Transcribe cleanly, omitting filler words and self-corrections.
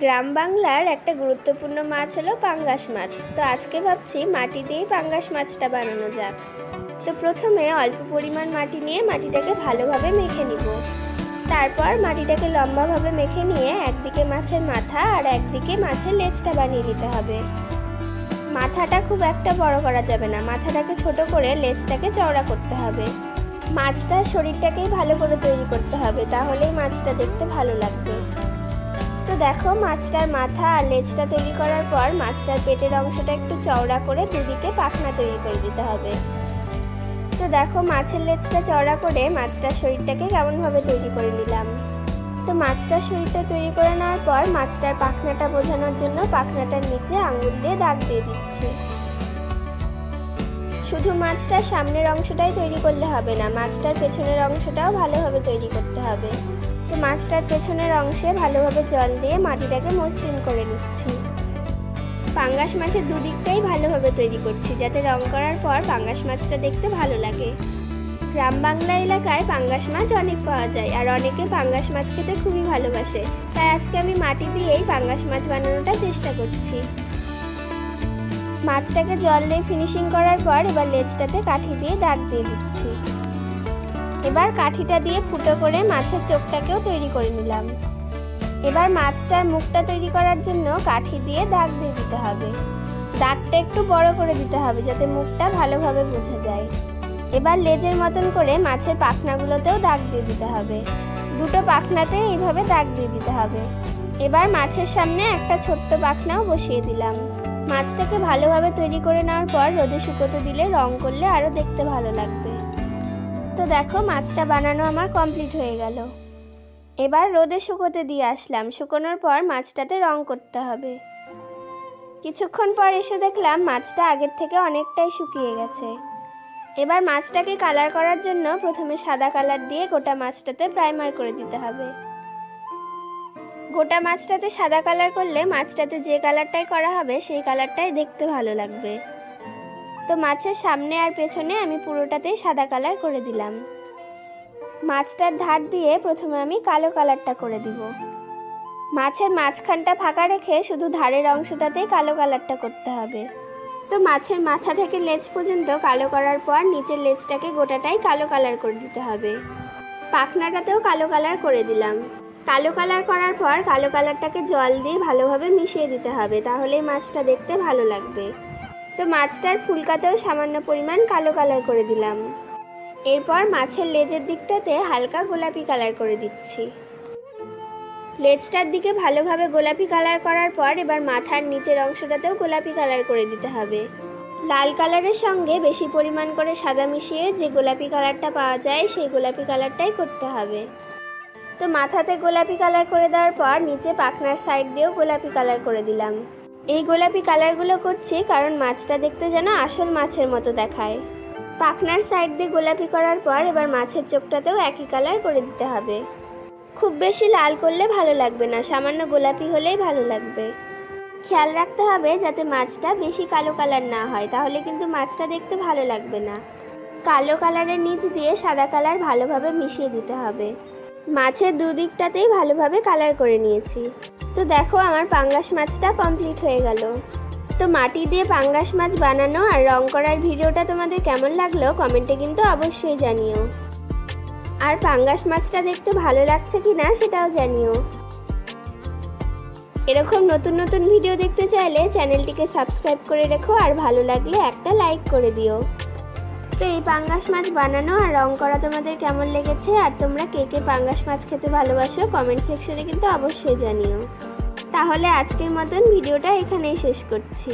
গ্রাম বাংলার একটা গুরুত্বপূর্ণ মাছ হলো পাঙ্গাস মাছ। তো আজকে ভাবছি মাটি দিয়ে পাঙ্গাস মাছটা বানানো যাক। তো প্রথমে অল্প পরিমাণ মাটি নিয়ে মাটিটাকে ভালোভাবে মেখে নিব। তারপর মাটিটাকে লম্বাভাবে মেখে নিয়ে একদিকে মাছের মাথা আর একদিকে মাছের লেজটা বানিয়ে নিতে হবে। মাথাটা খুব একটা বড় করা যাবে না, মাথাটাকে ছোট করে লেজটাকে চওড়া করতে হবে। মাছটার শরীরটাকেই ভালো করে তৈরি করতে হবে, তাহলেই মাছটা দেখতে ভালো লাগবে। তো দেখো মাছটার মাথা আর লেজটা তৈরি করার পর মাছটার পেটের অংশটা একটু চওড়া করে দুদিকে পাখনা তৈরি করে দিতে হবে। তো দেখো মাছের লেজটা চওড়া করে মাছটার শরীরটাকে কেমনভাবে তৈরি করে নিলাম। তো মাছটার শরীরটা তৈরি করে নেওয়ার পর মাছটার পাখনাটা বোঝানোর জন্য পাখনাটার নিচে আঙুল দিয়ে দাগ দিয়ে দিচ্ছি। শুধু মাছটার সামনের অংশটাই তৈরি করলে হবে না, মাছটার পেছনের অংশটাও ভালোভাবে তৈরি করতে হবে। তো মাছটার পেছনের অংশে ভালোভাবে জল দিয়ে মাটিটাকে মসৃণ করে নিচ্ছি। পাঙ্গাস মাছের দুদিকটাই ভালোভাবে তৈরি করছি, যাতে রং করার পর পাঙ্গাস মাছটা দেখতে ভালো লাগে। গ্রাম বাংলা এলাকায় পাঙ্গাস মাছ অনেক পাওয়া যায়, আর অনেকে পাঙ্গাস মাছ খেতে খুবই ভালোবাসে। তাই আজকে আমি মাটি দিয়েই পাঙ্গাস মাছ বানানোটা চেষ্টা করছি। মাছটাকে জল দিয়ে ফিনিশিং করার পর এবার লেজটাতে কাঠি দিয়ে দাগ দিয়ে দিচ্ছি। এবার কাঠিটা দিয়ে ফুটো করে মাছের চোখটাকেও তৈরি করে নিলাম। এবার মাছটার মুখটা তৈরি করার জন্য কাঠি দিয়ে দাগ দিয়ে দিতে হবে। দাগটা একটু বড় করে দিতে হবে যাতে মুখটা ভালোভাবে বোঝা যায়। এবার লেজের মতন করে মাছের পাখনাগুলোতেও দাগ দিয়ে দিতে হবে। দুটো পাখনাতে এইভাবে দাগ দিয়ে দিতে হবে। এবার মাছের সামনে একটা ছোট্ট পাখনাও বসিয়ে দিলাম। মাছটাকে ভালোভাবে তৈরি করে নেওয়ার পর রোদে শুকোতে দিলে রং করলে আরও দেখতে ভালো লাগবে। তো দেখো মাছটা বানানো আমার কমপ্লিট হয়ে গেল। এবার রোদে শুকোতে দিয়ে আসলাম। শুকোনোর পর মাছটাতে রং করতে হবে। কিছুক্ষণ পর এসে দেখলাম মাছটা আগের থেকে অনেকটাই শুকিয়ে গেছে। এবার মাছটাকে কালার করার জন্য প্রথমে সাদা কালার দিয়ে গোটা মাছটাতে প্রাইমার করে দিতে হবে। গোটা মাছটাতে সাদা কালার করলে মাছটাতে যে কালারটাই করা হবে সেই কালারটাই দেখতে ভালো লাগবে। তো মাছের সামনে আর পেছনে আমি পুরোটাতেই সাদা কালার করে দিলাম। মাছটার ধার দিয়ে প্রথমে আমি কালো কালারটা করে দিব। মাছের মাঝখানটা ফাঁকা রেখে শুধু ধারের অংশটাতেই কালো কালারটা করতে হবে। তো মাছের মাথা থেকে লেজ পর্যন্ত কালো করার পর নিচের লেজটাকে গোটাটাই কালো কালার করে দিতে হবে। পাখনাটাতেও কালো কালার করে দিলাম। কালো কালার করার পর কালো কালারটাকে জল দিয়ে ভালোভাবে মিশিয়ে দিতে হবে, তাহলেই মাছটা দেখতে ভালো লাগবে। তো মাছটার ফুলকাতেও সামান্য পরিমাণ কালো কালার করে দিলাম। এরপর মাছের লেজের দিকটাতে হালকা গোলাপি কালার করে দিচ্ছি। লেজটার দিকে ভালোভাবে গোলাপি কালার করার পর এবার মাথার নিচের অংশটাতেও গোলাপি কালার করে দিতে হবে। লাল কালারের সঙ্গে বেশি পরিমাণ করে সাদা মিশিয়ে যে গোলাপি কালারটা পাওয়া যায় সেই গোলাপি কালারটাই করতে হবে। তো মাথাতে গোলাপি কালার করে দেওয়ার পর নিচে পাখনার সাইড দিয়েও গোলাপি কালার করে দিলাম। এই গোলাপি কালারগুলো করছি কারণ মাছটা দেখতে যেন আসল মাছের মতো দেখায়। পাখনার সাইড দিয়ে গোলাপি করার পর এবার মাছের চোখটাতেও একই কালার করে দিতে হবে। খুব বেশি লাল করলে ভালো লাগবে না, সামান্য গোলাপি হলেই ভালো লাগবে। খেয়াল রাখতে হবে যাতে মাছটা বেশি কালো কালার না হয়, তাহলে কিন্তু মাছটা দেখতে ভালো লাগবে না। কালো কালারের নিচ দিয়ে সাদা কালার ভালোভাবে মিশিয়ে দিতে হবে। মাছের দুদিকটাতেই ভালোভাবে কালার করে নিয়েছি। তো দেখো আমার পাঙ্গাস মাছটা কমপ্লিট হয়ে গেল। তো মাটি দিয়ে পাঙ্গাস মাছ বানানো আর রং করার ভিডিওটা তোমাদের কেমন লাগলো কমেন্টে কিন্তু অবশ্যই জানিও। আর পাঙ্গাস মাছটা দেখতে ভালো লাগছে কিনা সেটাও জানিও। এরকম নতুন নতুন ভিডিও দেখতে চাইলে চ্যানেলটিকে সাবস্ক্রাইব করে রেখো, আর ভালো লাগলে একটা লাইক করে দিও। তো এই পাঙ্গাস মাছ বানানো আর রং করা তোমাদের কেমন লেগেছে, আর তোমরা কে কে পাঙ্গাস মাছ খেতে ভালোবাসো কমেন্ট সেকশনে কিন্তু অবশ্যই জানিও। তাহলে আজকের মতন ভিডিওটা এখানেই শেষ করছি।